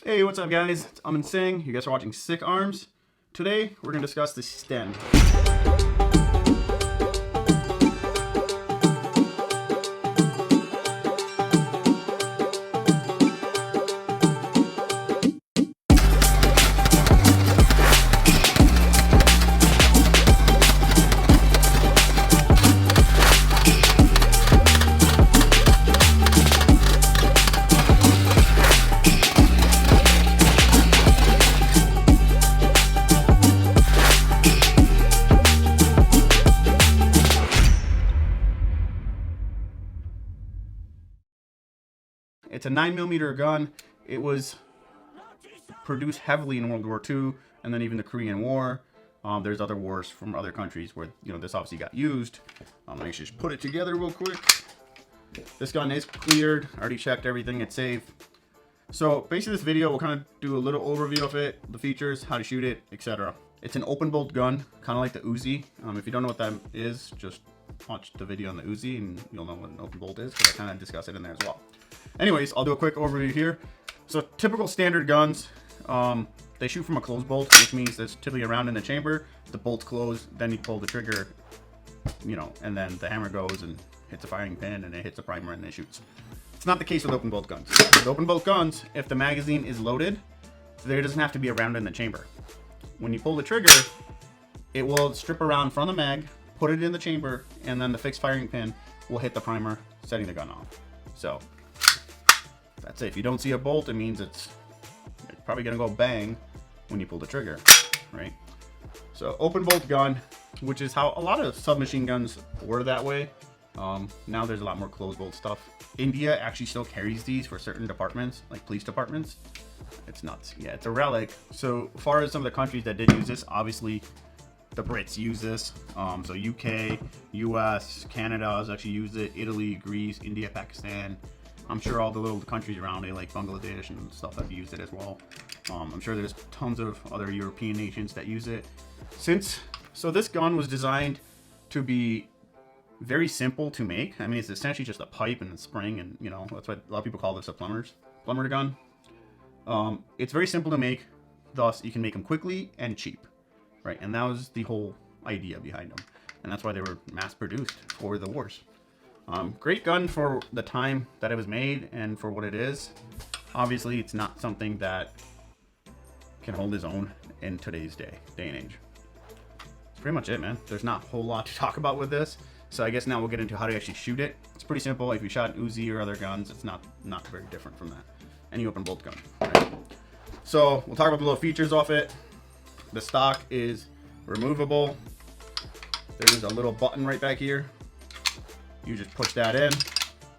Hey, what's up guys? It's Sten. You guys are watching Sikh Arms. Today, we're going to discuss the Sten. It's a 9mm gun. It was produced heavily in World War II and then even the Korean War. There's other wars from other countries where this obviously got used. Let me just put it together real quick. This gun is cleared. I already checked everything. It's safe. So basically this video will kind of do a little overview of it, the features, how to shoot it, etc. It's an open bolt gun, kind of like the Uzi. If you don't know what that is, just watch the video on the Uzi and you'll know what an open bolt is, because I kind of discuss it in there as well. Anyways, I'll do a quick overview here. So typical standard guns, they shoot from a closed bolt, which means there's typically a round in the chamber. The bolt's closed, then you pull the trigger, and then the hammer goes and hits a firing pin and it hits a primer and it shoots. It's not the case with open bolt guns. With open bolt guns, if the magazine is loaded, there doesn't have to be a round in the chamber. When you pull the trigger, it will strip a round from the mag, put it in the chamber, and then the fixed firing pin will hit the primer, setting the gun off. So that's it. If you don't see a bolt, it means it's probably gonna go bang when you pull the trigger, right? So open bolt gun, which is how a lot of submachine guns were that way. Now there's a lot more closed bolt stuff. India actually still carries these for certain departments, like police departments. It's nuts. Yeah, it's a relic. So as far as some of the countries that did use this, obviously the Brits use this. So UK, US, Canada has actually used it. Italy, Greece, India, Pakistan. I'm sure all the little countries around it, like Bangladesh and stuff, have used it as well. I'm sure there's tons of other European nations that use it. So this gun was designed to be very simple to make. I mean, it's essentially just a pipe and a spring, and that's why a lot of people call this a plumber gun. It's very simple to make, thus you can make them quickly and cheap, right? And that was the whole idea behind them, and that's why they were mass produced for the wars. Great gun for the time that it was made and for what it is. Obviously, it's not something that can hold its own in today's day and age. That's pretty much it, man. There's not a whole lot to talk about with this. So I guess now we'll get into how to actually shoot it. It's pretty simple. If you shot an Uzi or other guns, it's not very different from that. Any open bolt gun. Right? So we'll talk about the little features of it. The stock is removable. There's a little button right back here. You just push that in,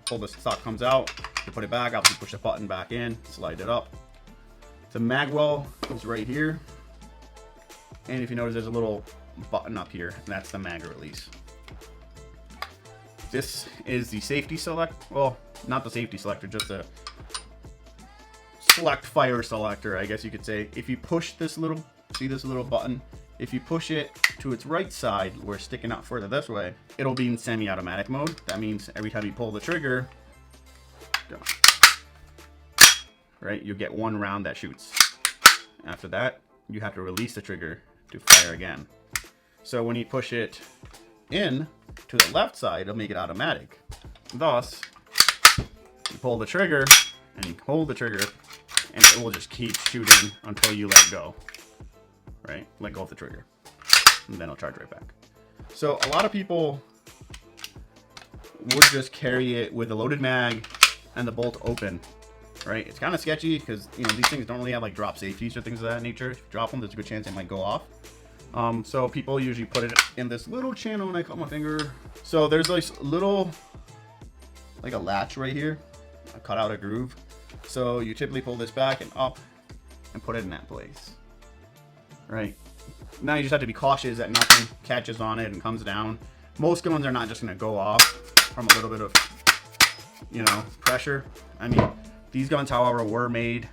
pull the stock comes out, you put it back, obviously push the button back in, slide it up. The mag well is right here. And if you notice, there's a little button up here, and that's the mag release. This is the safety select, well, not the safety selector, just a select fire selector, I guess you could say. If you push this little, see this little button? If you push it to its right side, where it's sticking out further this way, it'll be in semi-automatic mode. That means every time you pull the trigger, right, you get one round that shoots. After that, you have to release the trigger to fire again. So when you push it in to the left side, it'll make it automatic. Thus, you pull the trigger and you hold the trigger, and it will just keep shooting until you let go. Right? Let go of the trigger. And then it'll charge right back. So a lot of people would just carry it with a loaded mag and the bolt open. Right? It's kind of sketchy because these things don't really have like drop safeties or things of that nature. If you drop them, there's a good chance they might go off. So people usually put it in this little channel, and I cut my finger. So there's this little, like a latch right here. I cut out a groove. So you typically pull this back and up and put it in that place. Right. Now you just have to be cautious that nothing catches on it and comes down. Most guns are not just going to go off from a little bit of, pressure. I mean, these guns, however, were made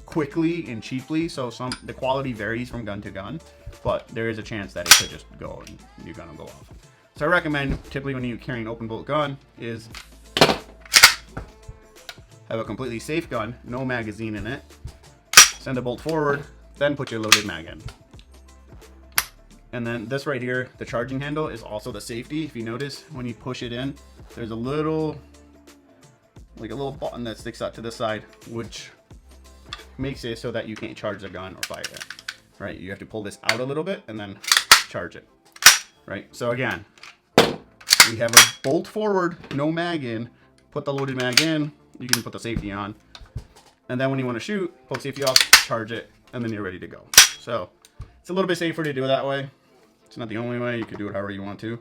quickly and cheaply, so the quality varies from gun to gun, but there is a chance that it could just go and your gun will go off. So I recommend, typically when you're carrying an open bolt gun, is have a completely safe gun, no magazine in it, send a bolt forward, then put your loaded mag in. And then this right here, the charging handle, is also the safety. If you notice, when you push it in, there's a little, like a little button that sticks out to the side, which makes it so that you can't charge the gun or fire it, right? You have to pull this out a little bit and then charge it, right? So again, we have a bolt forward, no mag in, put the loaded mag in, you can put the safety on, and then when you want to shoot, pull the safety off, charge it, and then you're ready to go. So it's a little bit safer to do it that way. It's not the only way. You can do it however you want to,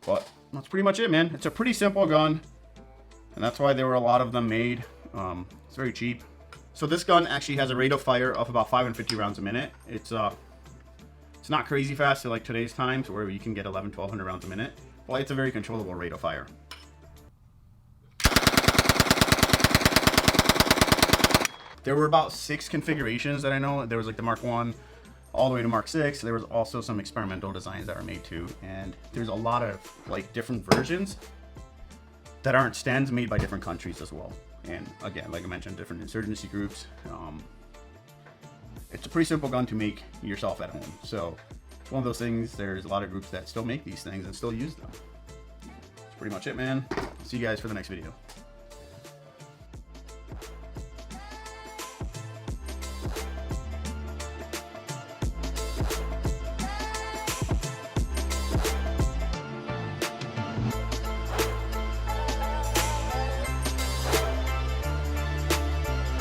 but that's pretty much it, man. It's a pretty simple gun, and that's why there were a lot of them made. It's very cheap. So this gun actually has a rate of fire of about 550 rounds a minute. It's not crazy fast like today's times where you can get 1,100-1,200 rounds a minute, but it's a very controllable rate of fire. There were about 6 configurations that I know. There was like the Mark 1 all the way to Mark 6. There was also some experimental designs that were made too, and there's a lot of like different versions that aren't Stens made by different countries as well. And again, like I mentioned, different insurgency groups. It's a pretty simple gun to make yourself at home. So it's one of those things, there's a lot of groups that still make these things and still use them. That's pretty much it, man. See you guys for the next video.